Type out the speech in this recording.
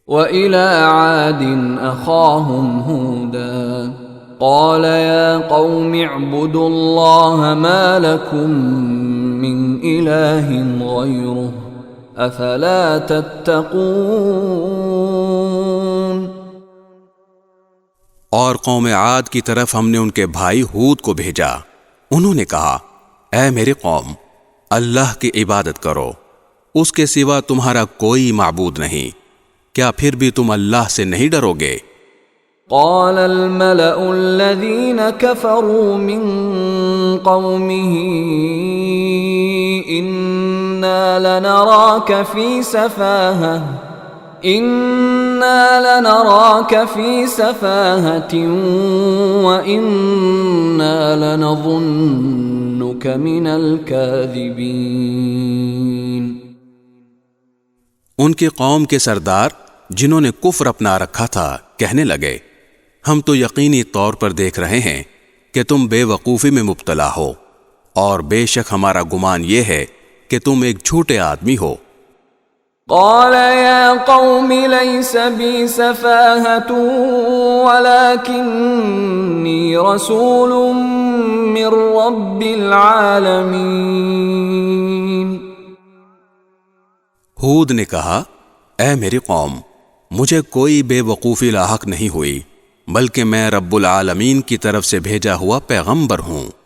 وَإِلَىٰ عَادٍ أَخَاهُمْ هُودًا قَالَ يَا قَوْمِ اعْبُدُوا اللَّهَ مَا لَكُم مِّنْ إِلَٰهٍ غَيْرُهُ أَفَلَا تَتَّقُونَ۔ اور قوم عاد کی طرف ہم نے ان کے بھائی ہود کو بھیجا۔ انہوں نے کہا، اے میرے قوم، اللہ کی عبادت کرو، اس کے سوا تمہارا کوئی معبود نہیں، کیا پھر بھی تم اللہ سے نہیں ڈرو گے؟ قال الملأ الذين كفروا من قومه إنا لنراك في سفاهة وإنا لنظنك من الكاذبين۔ ان کے قوم کے سردار جنہوں نے کفر اپنا رکھا تھا کہنے لگے، ہم تو یقینی طور پر دیکھ رہے ہیں کہ تم بے وقوفی میں مبتلا ہو، اور بے شک ہمارا گمان یہ ہے کہ تم ایک جھوٹے آدمی ہو۔ قال يا قوم ليس بي سفاهة ولكني رسول من رب العالمين۔ ہود نے کہا، اے میری قوم، مجھے کوئی بے وقوفی لاحق نہیں ہوئی، بلکہ میں رب العالمین کی طرف سے بھیجا ہوا پیغمبر ہوں۔